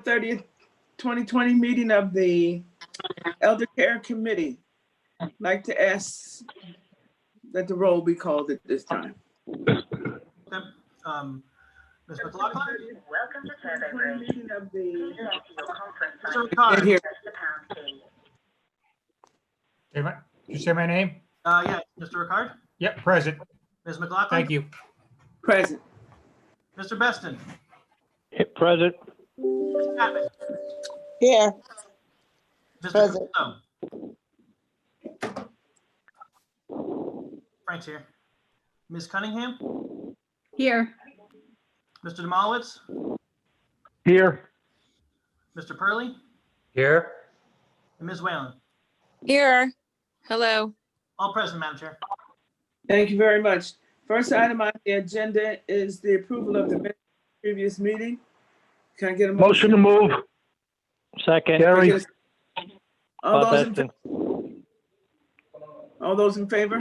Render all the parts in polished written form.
30th, 2020 meeting of the Elder Care Committee. I'd like to ask that the roll be called at this time. Okay. Ms. McLaughlin? Welcome to Survey Bridge. Meeting of the. To enter your conference Mr. line, Ricard? Here. press the pound key. Did you say my name? Yeah, Mr. Ricard? Yep, present. Ms. McLaughlin? Thank you. Present. Mr. Beston? Present. Ms. Chapman? Here, Mr. Present. Caputo? Frank's here. Ms. Cunningham? Here. Mr. Demolowitz? Here. Mr. Purley? Here. And Ms. Whalen? Here. Hello. All present, Madam Chair. Thank you very much. First item on the agenda is the approval of the minutes of the previous meeting. Can I get a Motion motion? to move. Second. Can I Gary. get a- Beston. All those in favor?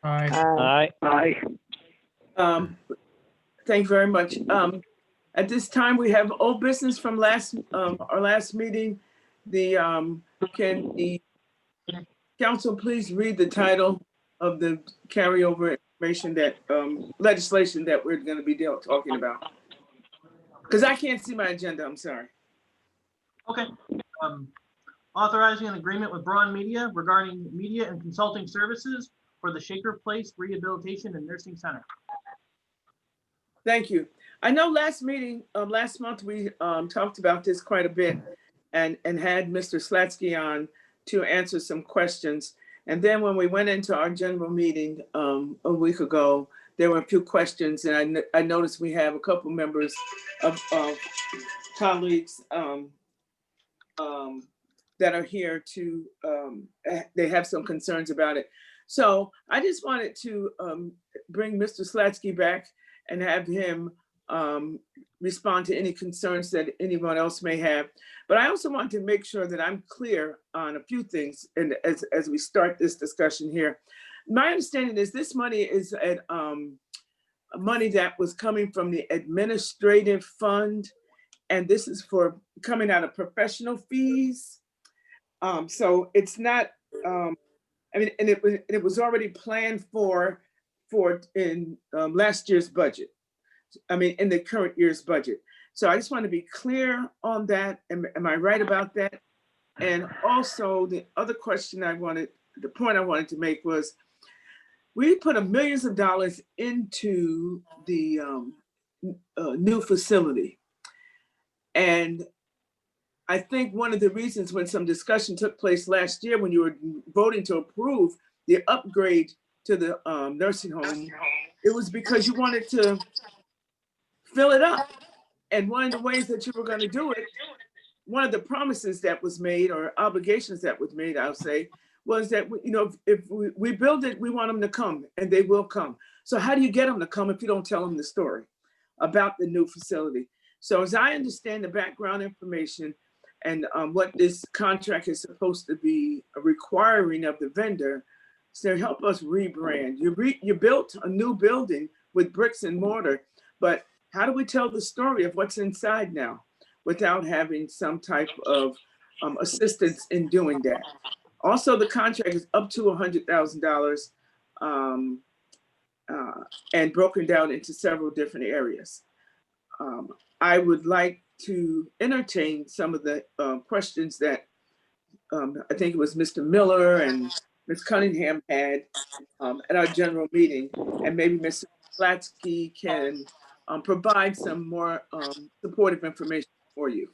Aye. Aye. Thank you very much. At this time, we have old business from our last meeting. Can the council please read the title of the carryover information that, legislation that we're gonna be talking about? Because I can't see my agenda, I'm sorry. Okay. Authorizing an agreement with Braun Media regarding media and consulting services for the Shaker Place Rehabilitation and Nursing Center. Thank you. I know last month, we talked about this quite a bit and had Mr. Slatsky on to answer some questions. And then when we went into our general meeting a week ago, there were a few questions, and I noticed we have a couple members of colleagues that are here to, they have some concerns about it. So I just wanted to bring Mr. Slatsky back and have him respond to any concerns that anyone else may have. But I also want to make sure that I'm clear on a few things and as we start this discussion here. My understanding is this money is money that was coming from the administrative fund, and this is for coming out of professional fees. So it's not, I mean, and it was already planned for in last year's budget. I mean, in the current year's budget. So I just want to be clear on that. Am I right about that? And also the other question the point I wanted to make was, we put millions of dollars into the new facility. And I think one of the reasons when some discussion took place last year, when you were voting to approve the upgrade to the nursing home, it was because you wanted to fill it up. And one of the ways that you were going to do it, one of the promises that was made, or obligations that was made, I'll say, was that, you know, if we build it, we want them to come, and they will come. So how do you get them to come if you don't tell them the story about the new facility? So as I understand the background information and what this contract is supposed to be requiring of the vendor, so help us rebrand. You built a new building with bricks and mortar, but how do we tell the story of what's inside now without having some type of assistance in doing that? Also, the contract is up to $100,000 and broken down into several different areas. I would like to entertain some of the questions that I think it was Mr. Miller and Ms. Cunningham had at our general meeting, and maybe Mr. Slatsky can provide some more supportive information for you.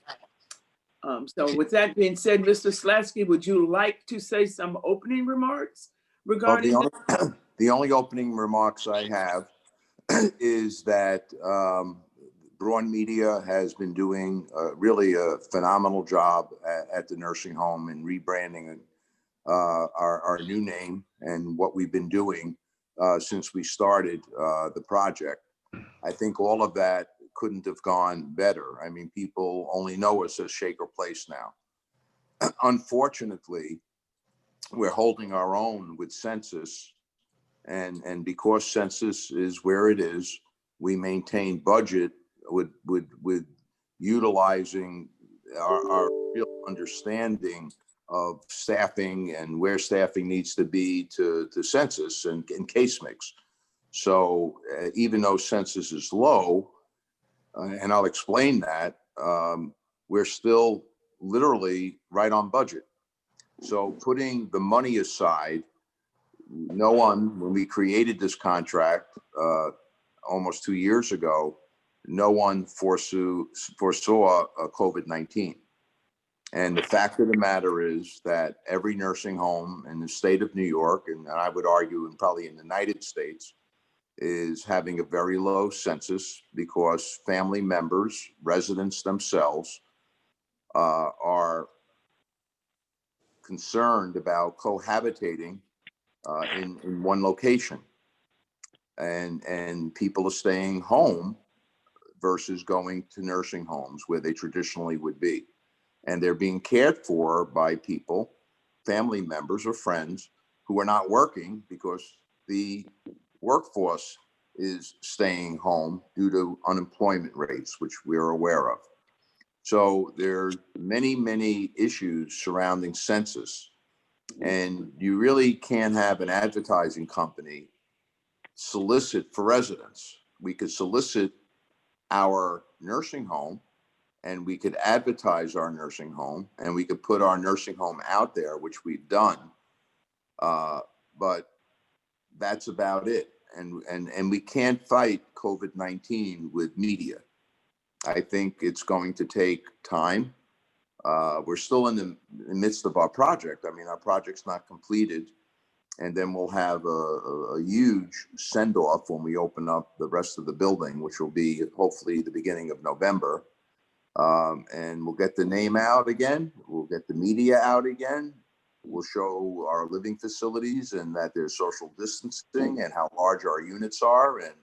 So with that being said, Mr. Slatsky, would you like to say some opening remarks regarding? Well, the only opening remarks I have is that Braun Media has been doing really a phenomenal job at the nursing home and rebranding our new name and what we've been doing since we started the project. I think all of that couldn't have gone better. I mean, people only know us as Shaker Place now. Unfortunately, we're holding our own with census, and because census is where it is, we maintain budget with utilizing our real understanding of staffing and where staffing needs to be to census and case mix. So even though census is low, and I'll explain that, we're still literally right on budget. So putting the money aside, no one, when we created this contract almost 2 years ago, no one foresaw COVID-19. And the fact of the matter is that every nursing home in the state of New York, and I would argue and probably in the United States, is having a very low census because family members, residents themselves, are concerned about cohabitating in one location, and people are staying home versus going to nursing homes where they traditionally would be, and they're being cared for by people, family members or friends who are not working because the workforce is staying home due to unemployment rates, which we're aware of. So there are many, many issues surrounding census, and you really can't have an advertising company solicit for residents. We could solicit our nursing home, and we could advertise our nursing home, and we could put our nursing home out there, which we've done. But that's about it. And we can't fight COVID-19 with media. I think it's going to take time. We're still in the midst of our project. I mean, our project's not completed. And then we'll have a huge send-off when we open up the rest of the building, which will be hopefully the beginning of November. And we'll get the name out again. We'll get the media out again. We'll show our living facilities and that there's social distancing and how large our units are, and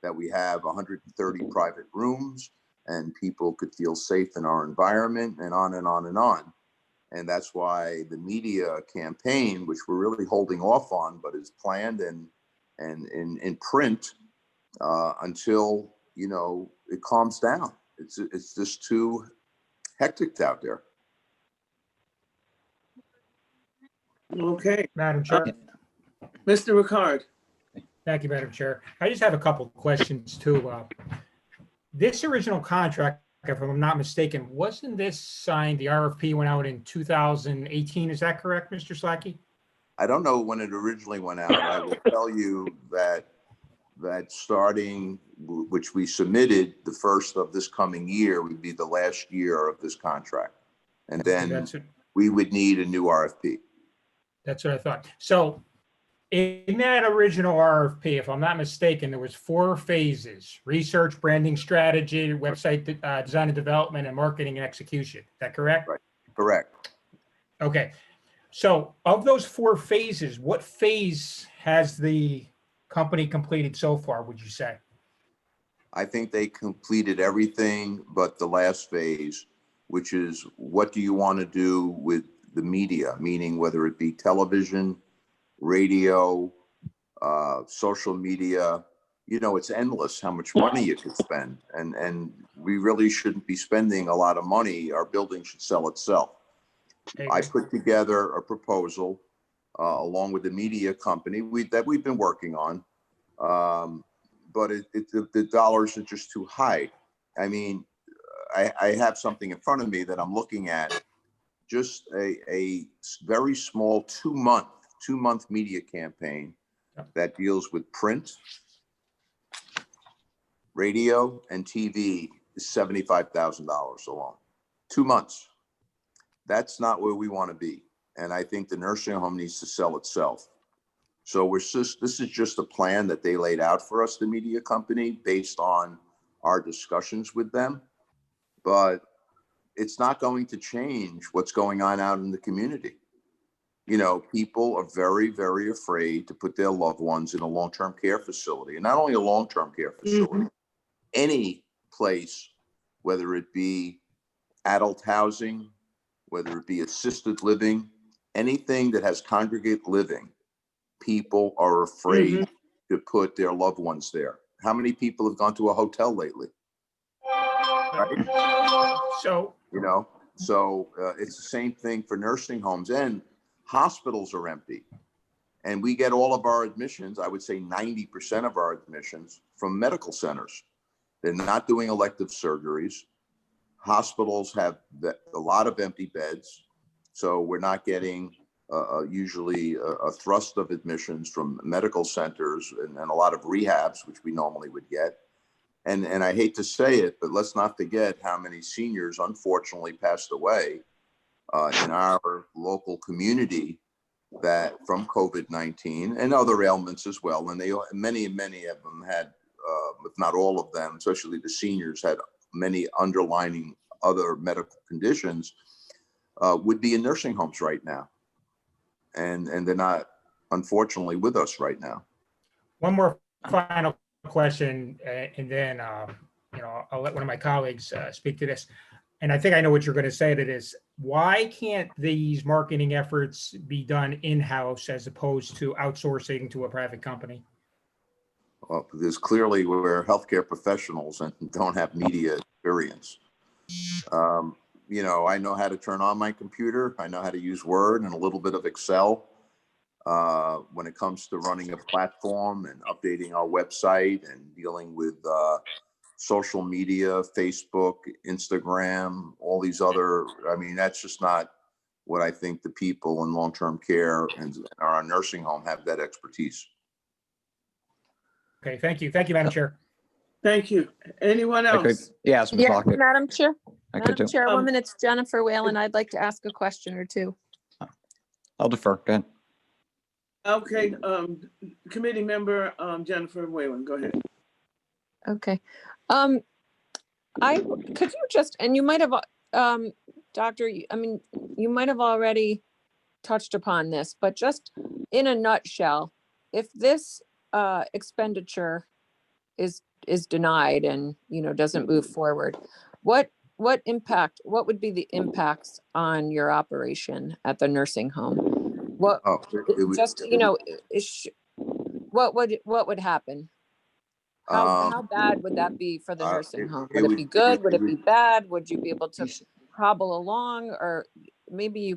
that we have 130 private rooms and people could feel safe in our environment, and on and on and on. And that's why the media campaign, which we're really holding off on, but is planned and in print until, you know, it calms down. It's just too hectic out there. Okay, Madam Chair. Mr. Ricard. Thank you, Madam Chair. I just have a couple of questions too. This original contract, if I'm not mistaken, wasn't this signed, the RFP went out in 2018, is that correct, Mr. Slacky? I don't know when it originally went out. I will tell you that starting, which we submitted the first of this coming year, would be the last year of this contract. And then we would need a new RFP. That's what I thought. So in that original RFP, if I'm not mistaken, there was 4 phases: research, branding strategy, website design and development, and marketing and execution. Is that correct? Right. Correct. Okay. So of those 4 phases, what phase has the company completed so far, would you say? I think they completed everything but the last phase, which is what do you want to do with the media, meaning whether it be television, radio, social media. You know, it's endless how much money you could spend, and we really shouldn't be spending a lot of money. Our building should sell itself. I put together a proposal along with the media company that we've been working on, but the dollars are just too high. I mean, I have something in front of me that I'm looking at, just a very small two-month media campaign that deals with print, radio, and TV is $75,000 alone. 2 months. That's not where we want to be. And I think the nursing home needs to sell itself. So this is just a plan that they laid out for us, the media company, based on our discussions with them. But it's not going to change what's going on out in the community. You know, people are very, very afraid to put their loved ones in a long-term care facility, and not only a long-term care facility, any place, whether it be adult housing, whether it be assisted living, anything that has congregate living, people are afraid to put their loved ones there. How many people have gone to a hotel lately? right? So, You know, so it's the same thing for nursing homes, and hospitals are empty. And we get all of our admissions, I would say 90% of our admissions, from medical centers. They're not doing elective surgeries. Hospitals have a lot of empty beds. So we're not getting usually a thrust of admissions from medical centers and a lot of rehabs, which we normally would get. And I hate to say it, but let's not forget how many seniors unfortunately passed away in our local community that from COVID-19 and other ailments as well. And many of them had, if not all of them, especially the seniors, had many underlying other medical conditions, would be in nursing homes right now. And they're not, unfortunately, with us right now. one more final question, and then I'll let one of my colleagues speak to this. And I think I know what you're going to say to this. Why can't these marketing efforts be done in-house as opposed to outsourcing to a private company? Well, because clearly we're healthcare professionals and don't have media experience. I know how to turn on my computer. I know how to use Word and a little bit of Excel. When it comes to running a platform and updating our website and dealing with social media, Facebook, Instagram, all these other, that's just not what I think the people in long-term care and our nursing home have that expertise. Okay, thank you. Thank you, Madam Chair. Thank you. Anyone I could, else? yes, Ms. Yeah, Lockett, Madam Chair. I could Madam do. Chairwoman, it's Jennifer Whalen. I'd like to ask a question or two. I'll defer. Go ahead. Okay, committee member Jennifer Whalen, go ahead. Okay. Could you just, and you might have, Doctor, you might have already touched upon this, but just in a nutshell, if this expenditure is denied and, doesn't move forward, what would be the impacts on your operation at the nursing home? What, what would happen? How bad would that be for the nursing home? Would it be good? Would it be bad? Would you be able to hobble along? Or maybe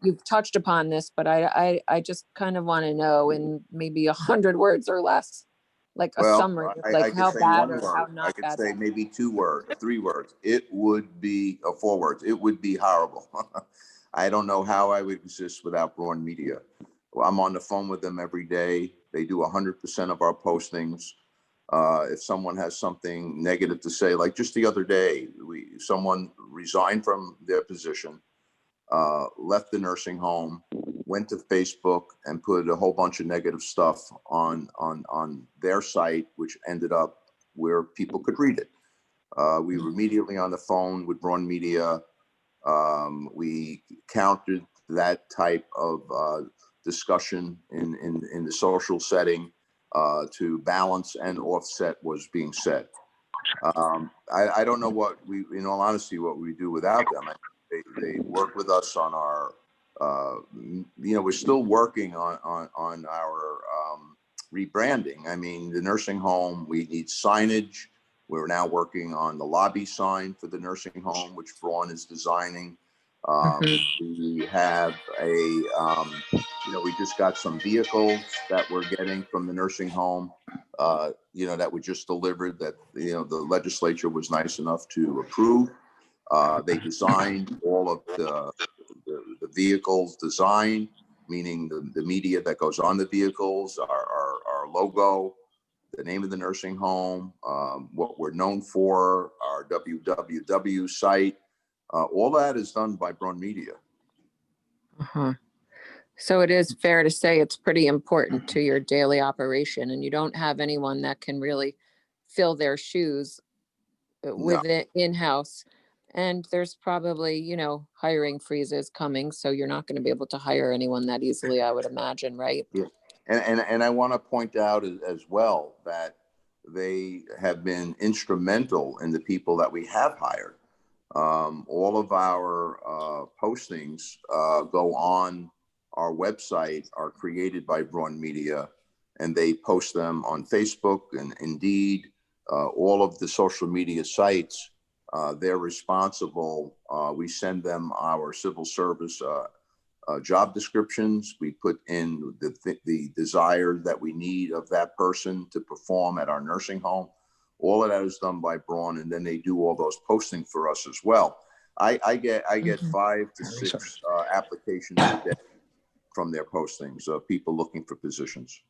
you've touched upon this, but I just kind of want to know in maybe 100 words or less, like a summary, like how bad or how not bad. I could say maybe 2 words, 3 words. It would be 4 words. It would be horrible. I don't know how I would exist without Braun Media. Well, I'm on the phone with them every day. They do 100% of our postings. If someone has something negative to say, like just the other day, someone resigned from their position, left the nursing home, went to Facebook and put a whole bunch of negative stuff on their site, which ended up where people could read it. We were immediately on the phone with Braun Media. We countered that type of discussion in the social setting to balance and offset what's being said. I don't know what we, in all honesty, what we do without them. They work with us on our, we're still working on our rebranding. The nursing home, we need signage. We're now working on the lobby sign for the nursing home, which Braun is designing. We have we just got some vehicles that we're getting from the nursing home, that were just delivered that, the legislature was nice enough to approve. They designed all of the vehicles design, meaning the media that goes on the vehicles, our logo, the name of the nursing home, what we're known for, our www site. All that is done by Braun Media. So it is fair to say it's pretty important to your daily operation, and you don't have anyone that can really fill their shoes with it in-house. And there's probably, hiring freezes coming, so you're not going to be able to hire anyone that easily, I would imagine, right? Yeah. And I want to point out as well that they have been instrumental in the people that we have hired. All of our postings go on our website, are created by Braun Media, and they post them on Facebook and Indeed. All of the social media sites they're responsible. We send them our civil service job descriptions. We put in the desire that we need of that person to perform at our nursing home. All of that is done by Braun, and then they do all those postings for us as well. I get 5 to 6 applications a day from their postings of people looking for positions.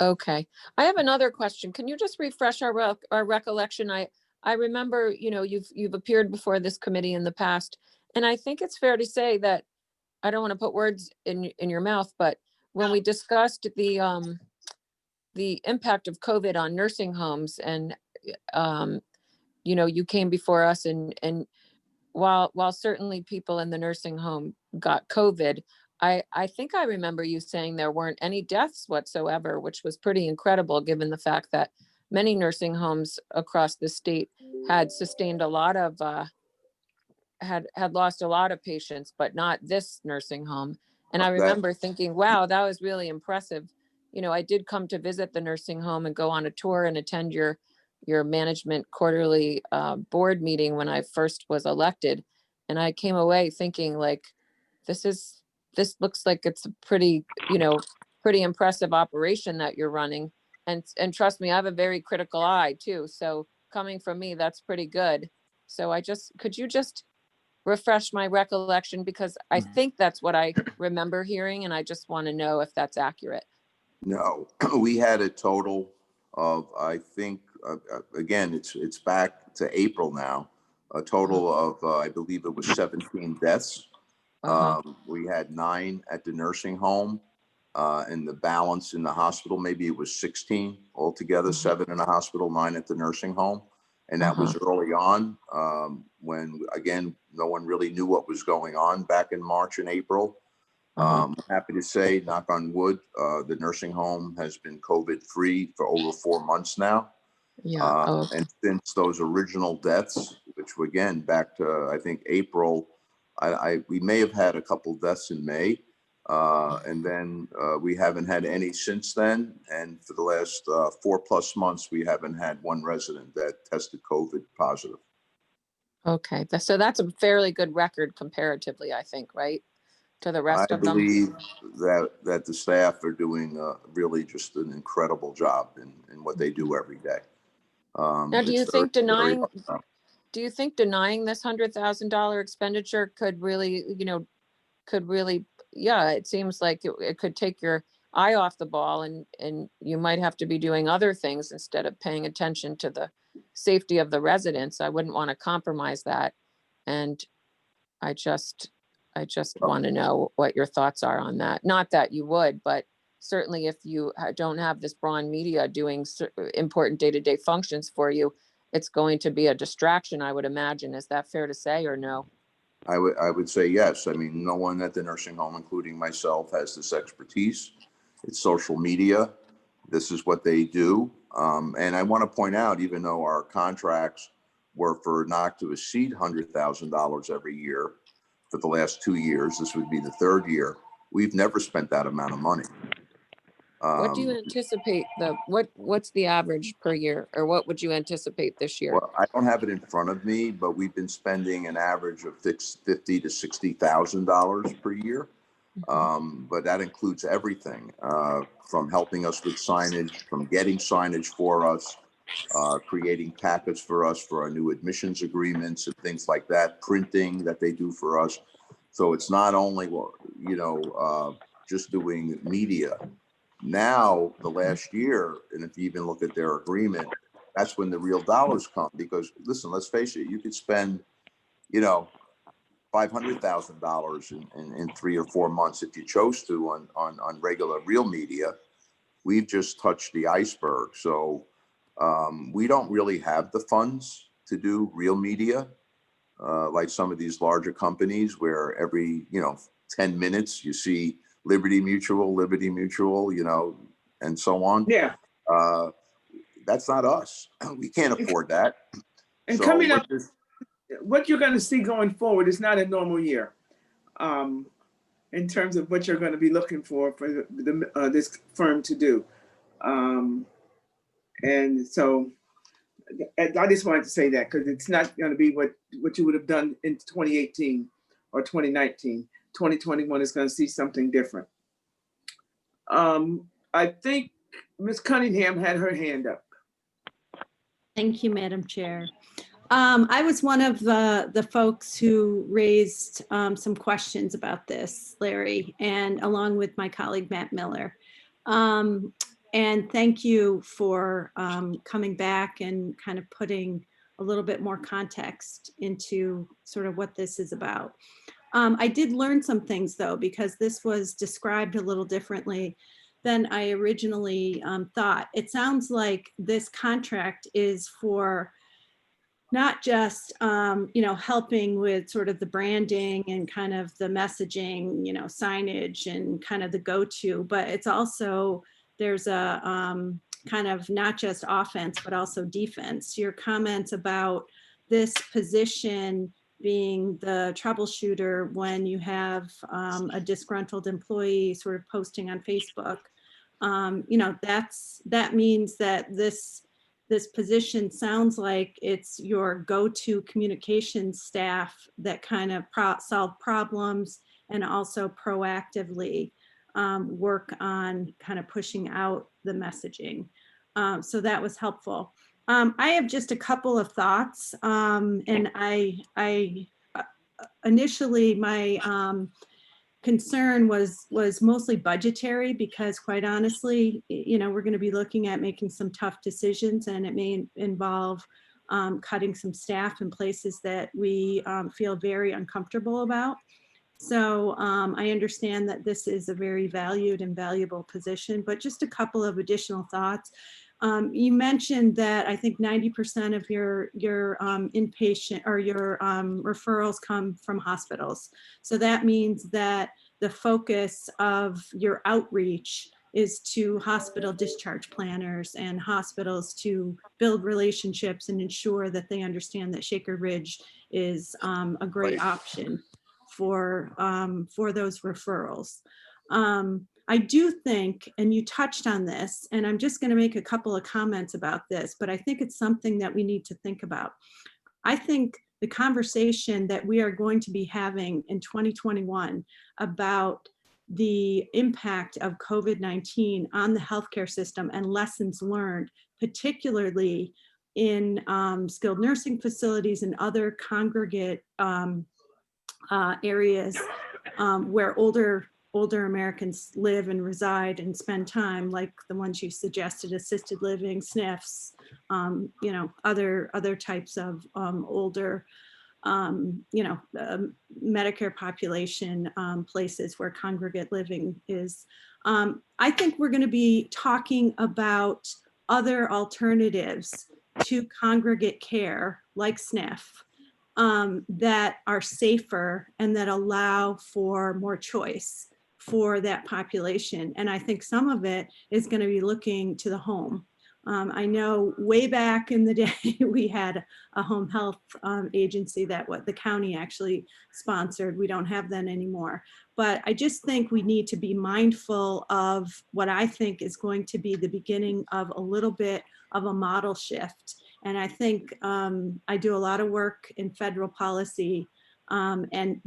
Okay, I have another question. Can you just refresh our recollection? I remember, you know, you've appeared before this committee in the past, and I think it's fair to say that, I don't want to put words in your mouth, but when we discussed the impact of COVID on nursing homes, and you know, you came before us, and while certainly people in the nursing home got COVID, I think I remember you saying there weren't any deaths whatsoever, which was pretty incredible given the fact that many nursing homes across the state had sustained a lot of had lost a lot of patients, but not this nursing home. And I remember thinking, wow, that was really impressive. You know, I did come to visit the nursing home and go on a tour and attend your management quarterly board meeting when I first was elected. And I came away thinking, like, this looks like it's a pretty, you know, pretty impressive operation that you're running. And trust me, I have a very critical eye too. So coming from me, that's pretty good. So could you just refresh my recollection, because I think that's what I remember hearing, and I just want to know if that's accurate. No, we had a total of, I think, again, it's back to April now, a total of, I believe it was 17 deaths. We had 9 at the nursing home, and the balance in the hospital, maybe it was 16 altogether, 7 in the hospital, 9 at the nursing home. And that was early on, when, again, no one really knew what was going on back in March and April. Happy to say, knock on wood, the nursing home has been COVID-free for over 4 months now. Yeah. And since those original deaths, which were, again, back to, I think, April, we may have had a couple deaths in May. And then we haven't had any since then. And for the last 4+ months, we haven't had one resident that tested COVID positive. Okay, so that's a fairly good record comparatively, I think, right? To the rest of them? I believe that the staff are doing really just an incredible job in what they do every day. Now, do you think denying this $100,000 expenditure could really, yeah, it seems like it could take your eye off the ball, and you might have to be doing other things instead of paying attention to the safety of the residents. I wouldn't want to compromise that. And I just want to know what your thoughts are on that. Not that you would, but certainly if you don't have this Braun Media doing important day-to-day functions for you, it's going to be a distraction, I would imagine. Is that fair to say, or no? I would say yes. I mean, no one at the nursing home, including myself, has this expertise. It's social media. This is what they do. And I want to point out, even though our contracts were for not to exceed $100,000 every year for the last 2 years, this would be the 3rd year, we've never spent that amount of money. What do you anticipate what's the average per year, or what would you anticipate this year? Well, I don't have it in front of me, but we've been spending an average of $50,000 to $60,000 per year. But that includes everything, from helping us with signage, from getting signage for us, creating packets for us for our new admissions agreements and things like that, printing that they do for us. So it's not only, just doing media. Now, the last year, and if you even look at their agreement, that's when the real dollars come. Because listen, let's face it, you could spend, $500,000 in 3 or 4 months if you chose to on regular real media. We've just touched the iceberg. So we don't really have the funds to do real media like some of these larger companies, where every 10 minutes you see Liberty Mutual, and so on. Yeah. That's not us. We can't afford that. And So coming up, what you're going to see going forward is not a normal year, in terms of what you're going to be looking for this firm to do. And so I just wanted to say that because it's not going to be what you would have done in 2018 or 2019. 2021 is going to see something different. I think Ms. Cunningham had her hand up. Thank you, Madam Chair. I was one of the folks who raised some questions about this, Larry, and along with my colleague, Matt Miller. And thank you for coming back and kind of putting a little bit more context into sort of what this is about. I did learn some things though, because this was described a little differently than I originally thought. It sounds like this contract is for not just, helping with sort of the branding and kind of the messaging, signage and kind of the go-to, but it's also, there's a kind of not just offense, but also defense. Your comments about this position being the troubleshooter when you have a disgruntled employee sort of posting on Facebook, that means that this position sounds like it's your go-to communication staff that kind of solve problems and also proactively work on kind of pushing out the messaging. So that was helpful. I have just a couple of thoughts, and I initially my concern was mostly budgetary, because quite honestly, we're going to be looking at making some tough decisions, and it may involve cutting some staff in places that we feel very uncomfortable about. So I understand that this is a very valued and valuable position, but just a couple of additional thoughts. You mentioned that I think 90% of your inpatient or your referrals come from hospitals. So that means that the focus of your outreach is to hospital discharge planners and hospitals to build relationships and ensure that they understand that Shaker Ridge is a great option for those referrals. I do think, and you touched on this, and I'm just going to make a couple of comments about this, but I think it's something that we need to think about. I think the conversation that we are going to be having in 2021 about the impact of COVID-19 on the healthcare system and lessons learned, particularly in skilled nursing facilities and other congregate areas where older Americans live and reside and spend time, like the ones you suggested, assisted living, SNFs, other types of older, Medicare population places where congregate living is. I think we're going to be talking about other alternatives to congregate care, like SNF, that are safer and that allow for more choice for that population. And I think some of it is going to be looking to the home. I know way back in the day, we had a home health agency that the county actually sponsored. We don't have that anymore. But I just think we need to be mindful of what I think is going to be the beginning of a little bit of a model shift. And I think I do a lot of work in federal policy, and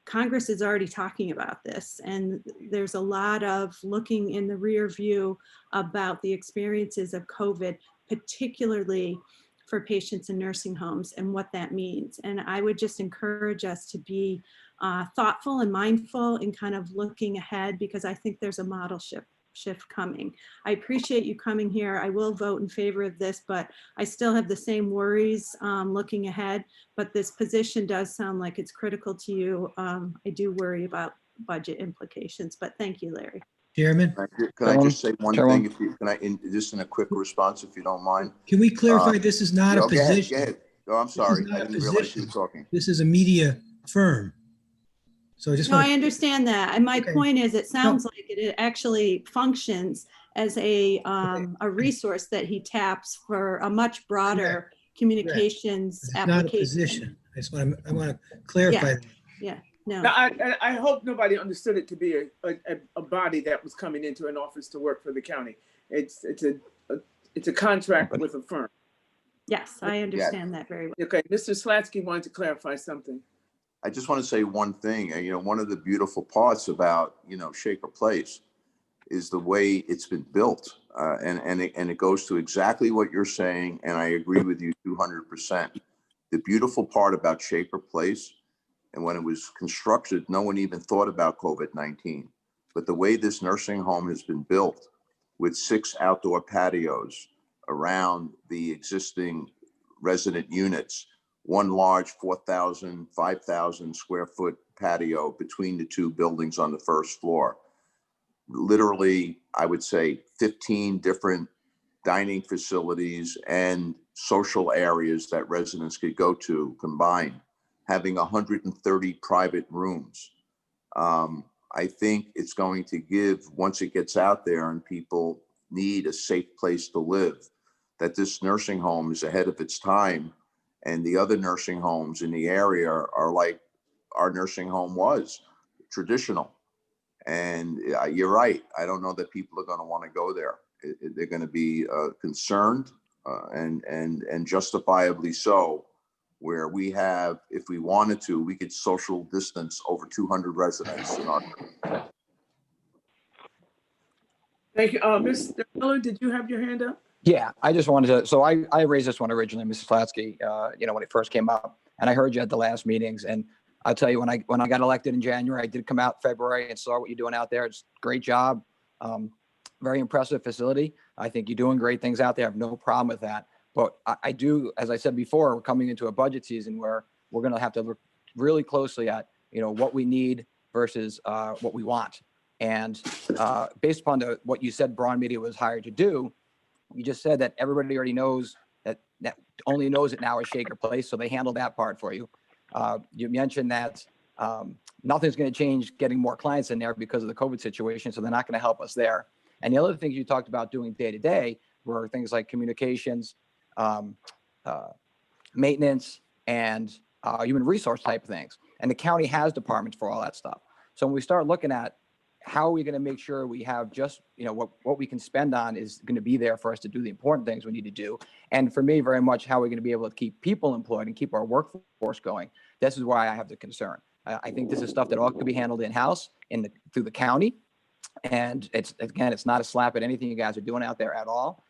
Congress is already talking about this. And there's a lot of looking in the rear view about the experiences of COVID, particularly for patients in nursing homes and what that means. And I would just encourage us to be thoughtful and mindful in kind of looking ahead, because I think there's a model shift coming. I appreciate you coming here. I will vote in favor of this, but I still have the same worries looking ahead. But this position does sound like it's critical to you. I do worry about budget implications, but thank you, Larry. Chairman, Can I just say one thing? If you can, just in a quick response, if you don't mind. can we clarify this is not a Go ahead, position? go ahead. Oh, I'm This sorry. is not I a didn't realize you position. were talking. This is a media firm. So I just No, I want, understand that. And my Okay. point is, it sounds like it actually functions as a resource that he taps for a much broader communications it's not a application. position. I want to clarify. Yeah, no. Now, I hope nobody understood it to be a body that was coming into an office to work for the county. It's a contract with a firm. Yes, I understand that very well. Okay, Mr. Slatsky wanted to clarify something. I just want to say one thing. One of the beautiful parts about, Shaker Place is the way it's been built. And it goes to exactly what you're saying. And I agree with you 200%. The beautiful part about Shaker Place, and when it was constructed, no one even thought about COVID-19. But the way this nursing home has been built with 6 outdoor patios around the existing resident units, one large 4,000, 5,000 square foot patio between the 2 buildings on the first floor. Literally, I would say 15 different dining facilities and social areas that residents could go to combined, having 130 private rooms. I think it's going to give, once it gets out there and people need a safe place to live, that this nursing home is ahead of its time. And the other nursing homes in the area are like our nursing home was, traditional. And you're right. I don't know that people are going to want to go there. They're going to be concerned and justifiably so, where we have, if we wanted to, we could social distance over 200 residents in our. Thank you. Mr. Miller, did you have your hand up? Yeah, I just wanted to, so I raised this one originally, Mrs. Slatsky, when it first came up, and I heard you at the last meetings, and I'll tell you, when I got elected in January, I did come out February and saw what you're doing out there. It's a great job. Very impressive facility. I think you're doing great things out there. I have no problem with that. But I do, as I said before, we're coming into a budget season where we're going to have to look really closely at, what we need versus what we want. And based upon what you said Braun Media was hired to do, you just said that everybody already knows that only knows it now is Shaker Place. So they handle that part for you. You mentioned that nothing's going to change getting more clients in there because of the COVID situation. So they're not going to help us there. And the other things you talked about doing day to day were things like communications, maintenance, and human resource type things. And the county has departments for all that stuff. So when we start looking at how are we going to make sure we have just, what we can spend on is going to be there for us to do the important things we need to do. And for me, very much how we're going to be able to keep people employed and keep our workforce going. This is why I have the concern. I think this is stuff that all could be handled in-house through the county. And it's not a slap at anything you guys are doing out there at all.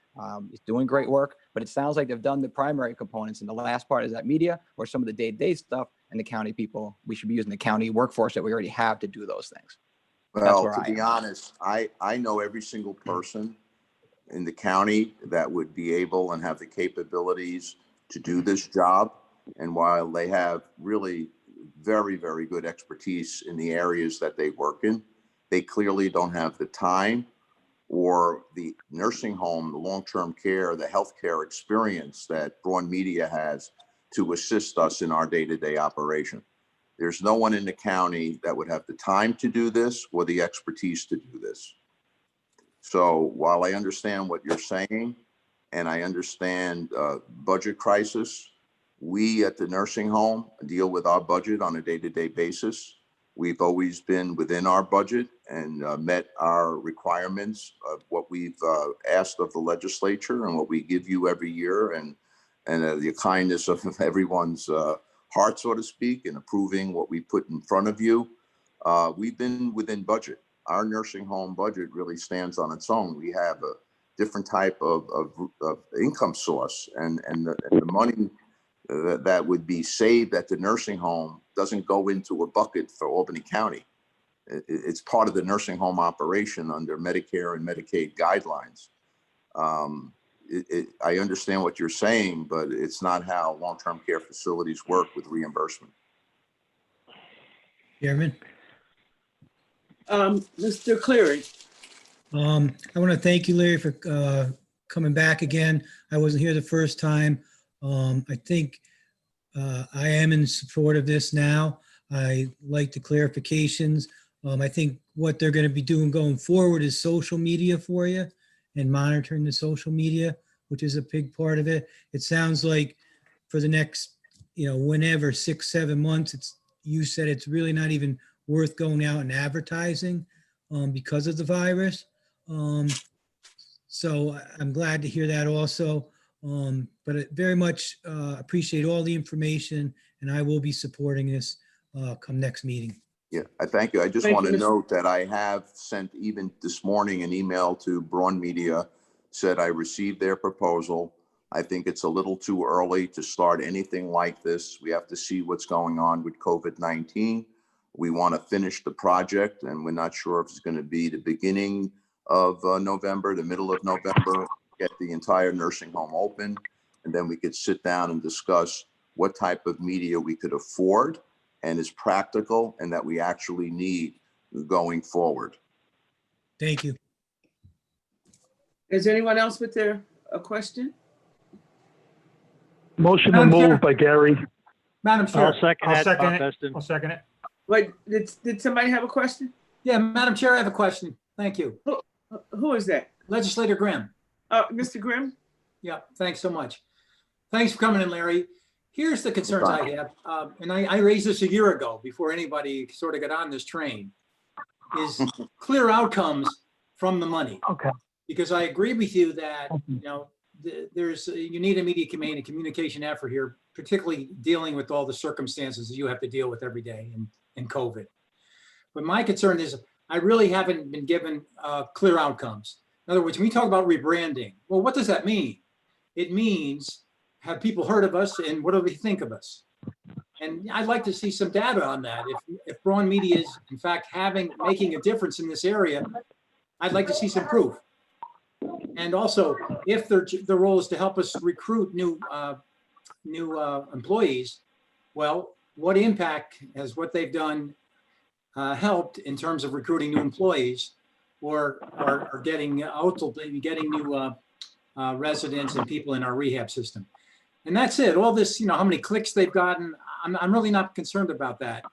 It's doing great work, but it sounds like they've done the primary components. And the last part is that media or some of the day-to-day stuff, and the county people, we should be using the county workforce that we already have to do those things. Well, to be honest, I know every single person in the county that would be able and have the capabilities to do this job. And while they have really very, very good expertise in the areas that they work in, they clearly don't have the time or the nursing home, the long-term care, the healthcare experience that Braun Media has to assist us in our day-to-day operation. There's no one in the county that would have the time to do this or the expertise to do this. So while I understand what you're saying, and I understand budget crisis, we at the nursing home deal with our budget on a day-to-day basis. We've always been within our budget and met our requirements of what we've asked of the legislature and what we give you every year, and the kindness of everyone's heart, so to speak, in approving what we put in front of you. We've been within budget. Our nursing home budget really stands on its own. We have a different type of income source, and the money that would be saved at the nursing home doesn't go into a bucket for Albany County. It's part of the nursing home operation under Medicare and Medicaid guidelines. I understand what you're saying, but it's not how long-term care facilities work with reimbursement. Chairman, Mr. Cleary. I want to thank you, Larry, for coming back again. I wasn't here the first time. I think I am in support of this now. I like the clarifications. I think what they're going to be doing going forward is social media for you and monitoring the social media, which is a big part of it. It sounds like for the next, whenever 6-7 months, you said it's really not even worth going out and advertising because of the virus. So I'm glad to hear that also. But I very much appreciate all the information, and I will be supporting this come next meeting. Yeah, I thank you. I just Thank want you, to Mr. note that I have sent even this morning an email to Braun Media, said I received their proposal. I think it's a little too early to start anything like this. We have to see what's going on with COVID-19. We want to finish the project, and we're not sure if it's going to be the beginning of November, the middle of November, get the entire nursing home open, and then we could sit down and discuss what type of media we could afford and is practical and that we actually need going forward. Thank you. Is anyone else with a question? Motion to Madam Chair. move by Gary. Madam Chair. I'll second it. second Bob it. Beston. I'll second it. Wait, did somebody have a question? Yeah, Madam Chair, I have a question. Thank you. Who is that? Legislator Grimm. Mr. Grimm? Yeah, thanks so much. Thanks for coming in, Larry. Here's the concerns I have, and I raised this a year ago before anybody sort of got on this train, is clear outcomes from the money. Okay. Because I agree with you that, you need a media and communication effort here, particularly dealing with all the circumstances that you have to deal with every day in COVID. But my concern is I really haven't been given clear outcomes. In other words, when we talk about rebranding, well, what does that mean? It means, have people heard of us and what do they think of us? And I'd like to see some data on that. If Braun Media is in fact making a difference in this area, I'd like to see some proof. And also, if their role is to help us recruit new employees, well, what impact has what they've done helped in terms of recruiting new employees, or getting new residents and people in our rehab system? And that's it. All this, how many clicks they've gotten, I'm really not concerned about that.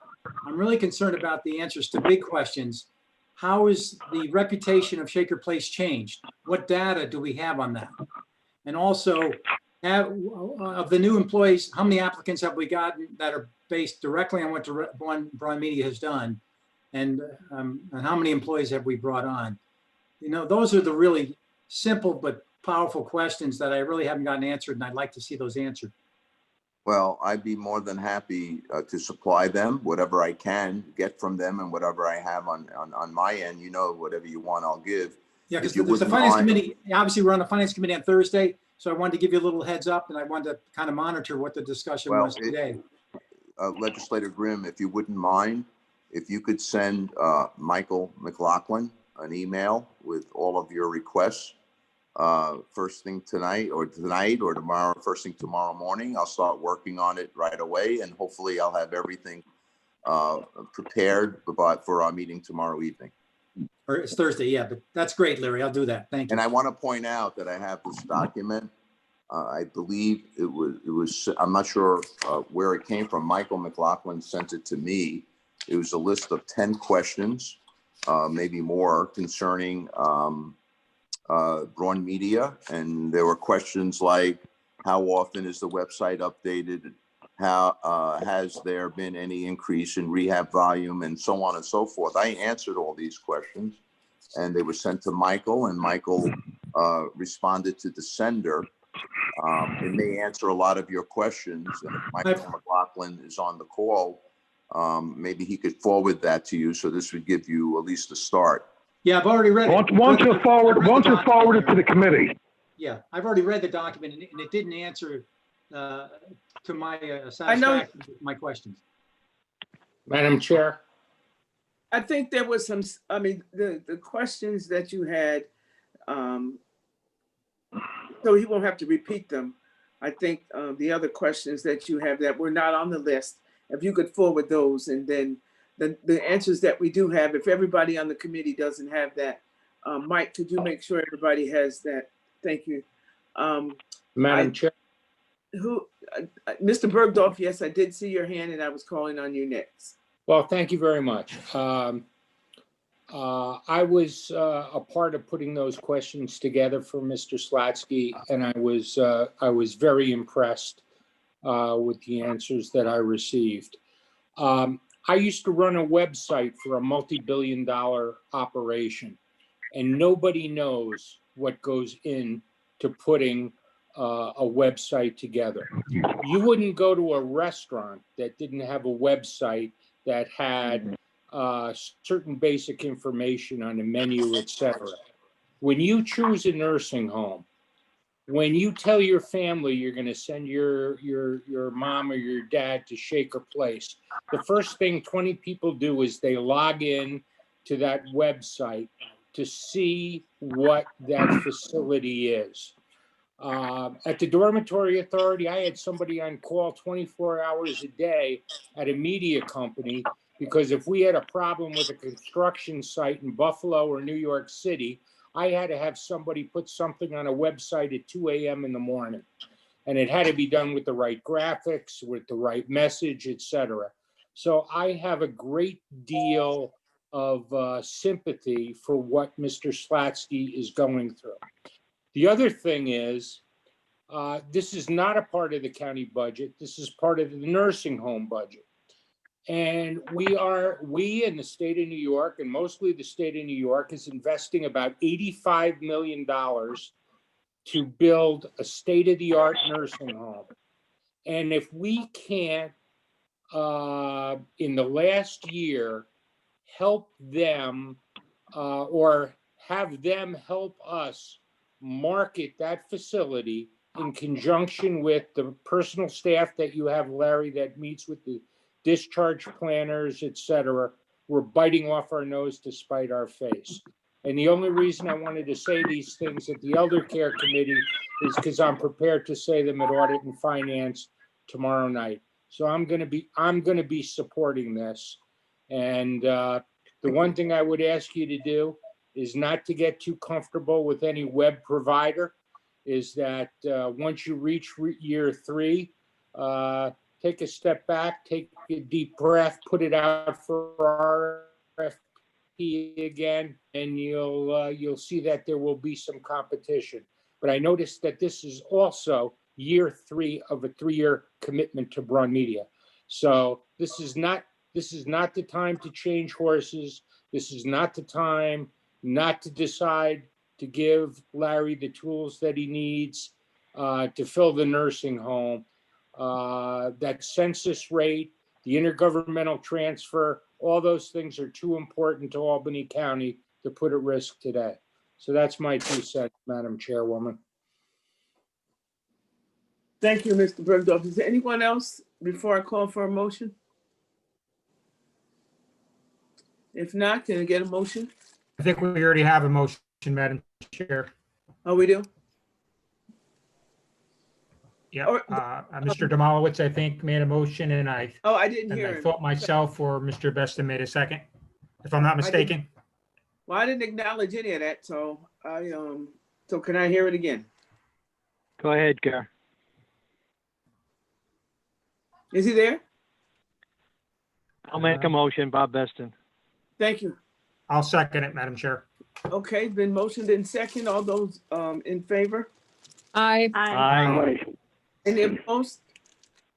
I'm really concerned about the answers to big questions. How is the reputation of Shaker Place changed? What data do we have on that? And also, of the new employees, how many applicants have we gotten that are based directly on what Braun Media has done? And how many employees have we brought on? Those are the really simple but powerful questions that I really haven't gotten answered, and I'd like to see those answered. Well, I'd be more than happy to supply them, whatever I can get from them and whatever I have on my end, whatever you want, I'll give. Yeah, because the finance committee, obviously we're on the finance committee on Thursday, so I wanted to give you a little heads up and I wanted to kind of monitor what the discussion was today. Legislator Grimm, if you wouldn't mind, if you could send Michael McLaughlin an email with all of your requests first thing tonight or tomorrow, first thing tomorrow morning. I'll start working on it right away, and hopefully I'll have everything prepared for our meeting tomorrow evening. Or it's Thursday, yeah, but that's great, Larry. I'll do that. Thank you. And I want to point out that I have this document. I believe it was, I'm not sure where it came from. Michael McLaughlin sent it to me. It was a list of 10 questions, maybe more, concerning Braun Media. And there were questions like, how often is the website updated? How has there been any increase in rehab volume, and so on and so forth? I answered all these questions and they were sent to Michael, and Michael responded to the sender. It may answer a lot of your questions. And if Michael McLaughlin is on the call, maybe he could forward that to you. So this would give you at least a start. Yeah, I've already read it. Once you forward it to the committee. Yeah, I've already read the document and it didn't answer to my satisfaction with my questions. Madam Chair. I think there was some, the questions that you had, so he won't have to repeat them. I think the other questions that you have that were not on the list, if you could forward those, and then the answers that we do have, if everybody on the committee doesn't have that, Mike, could you make sure everybody has that? Thank you. Madam Chair. Mr. Bergdorf, yes, I did see your hand and I was calling on you next. Well, thank you very much. I was a part of putting those questions together for Mr. Slatsky, and I was very impressed with the answers that I received. I used to run a website for a multi-billion-dollar operation, and nobody knows what goes into putting a website together. You wouldn't go to a restaurant that didn't have a website that had certain basic information on the menu, etc. When you choose a nursing home, when you tell your family you're going to send your mom or your dad to Shaker Place, the first thing 20 people do is they log in to that website to see what that facility is. At the Dormitory Authority, I had somebody on call 24 hours a day at a media company, because if we had a problem with a construction site in Buffalo or New York City, I had to have somebody put something on a website at 2 a.m. in the morning. And it had to be done with the right graphics, with the right message, etc. So I have a great deal of sympathy for what Mr. Slatsky is going through. The other thing is, this is not a part of the county budget. This is part of the nursing home budget. And we in the state of New York, and mostly the state of New York, is investing about $85 million to build a state-of-the-art nursing home. And if we can't, in the last year, help them or have them help us market that facility in conjunction with the personal staff that you have, Larry, that meets with the discharge planners, etc., we're biting off our nose to spite our face. And the only reason I wanted to say these things at the Elder Care Committee is because I'm prepared to say them at Audit and Finance tomorrow night. So I'm going to be supporting this. And the one thing I would ask you to do is not to get too comfortable with any web provider. Is that once you reach year 3, take a step back, take a deep breath, put it out for RFP again, and you'll see that there will be some competition. But I noticed that this is also year 3 of a 3-year commitment to Braun Media. So this is not the time to change horses. This is not the time not to decide to give Larry the tools that he needs to fill the nursing home. That census rate, the intergovernmental transfer, all those things are too important to Albany County to put at risk today. So that's my 2 cents, Madam Chairwoman. Thank you, Mr. Bergdorf. Is there anyone else before I call for a motion? If not, can I get a motion? I think we already have a motion, Madam Chair. Oh, we do? Yeah, Or- Mr. Demolowitz, I think, made a motion, and I Oh, I didn't hear him. thought myself or Mr. Besta made a second, if I'm not mistaken. Well, I didn't acknowledge any of that, so so can I hear it again? Go ahead, Gary. Is he there? I'll make a motion, Bob Beston. Thank you. I'll second it, Madam Chair. Okay, been motioned in second. All those in favor? I, Aye. Any opposed?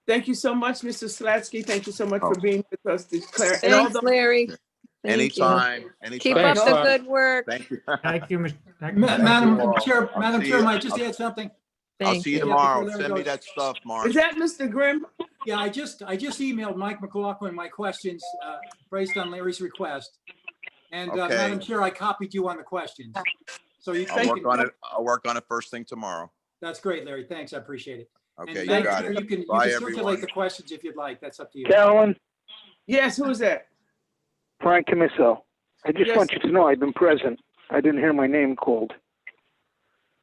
Thank you so much, Mr. Slatsky. Thank you so much for being with us to declare. And all thanks, those, Larry. Thank you. Anytime, Keep anytime. up the good work. Thank you. Thank you, Mr. Madam you all. Chair, I'll Madam see Chair, you. might just add something? I'll Thank see you you. tomorrow. Before there Send me goes- that stuff, Mark. is that Mr. Grimm? Yeah, I just emailed Mike McLaughlin my questions based on Larry's request. And Okay. Madam Chair, I copied you on the questions. So you I'll work can, on it. I'll work on it first thing tomorrow. that's great, Larry. Thanks, I appreciate it. And Okay, you Madam got Chair, it. You can Bye, circulate everyone. the questions if you'd like. That's up to you. Carolyn, Yes, who is that? Frank Camiso. I just Yes. want you to know I've been present. I didn't hear my name called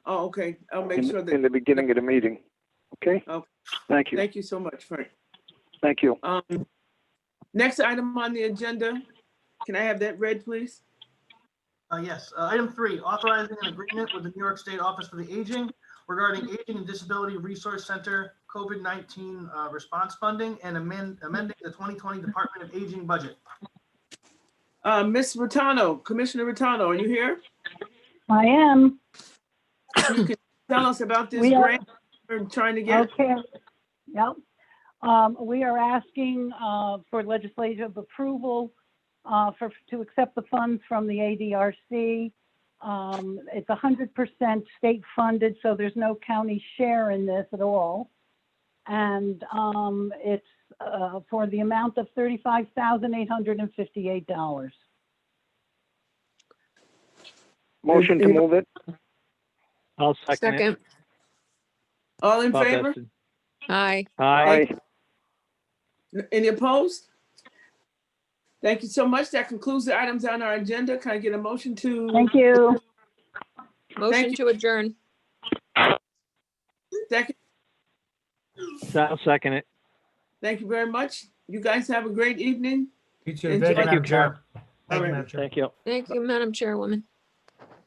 Oh, okay. I'll make sure in that, the beginning of the meeting. Okay? Okay. Thank you. thank you so much, Frank. Thank you. Next item on the agenda, can I have that read, please? Yes, item 3, authorizing an agreement with the New York State Office for the Aging regarding Aging and Disability Resource Center COVID-19 response funding and amending the 2020 Department of Aging budget. Ms. Rotano, Commissioner Rotano, are you here? I am. You can tell us about this We are- grant we're trying to get? Okay. Yep. We are asking for legislative approval to accept the funds from the ADRC It's 100% state funded, so there's no county share in this at all. And it's for the amount of $35,858. Motion to Any- move it. I'll second it. Second, All in Bob favor? Beston. aye. Aye. Any opposed? Thank you so much. That concludes the items on our agenda. Can I get a motion to? Thank you. Motion you. to adjourn. Second? I'll second it. Thank you very much. You guys have a great evening. You too. Enjoy. Thank you, Thank you, Madam Chair. All right. Madam Chair. Thank you. Thank you, Madam Chairwoman.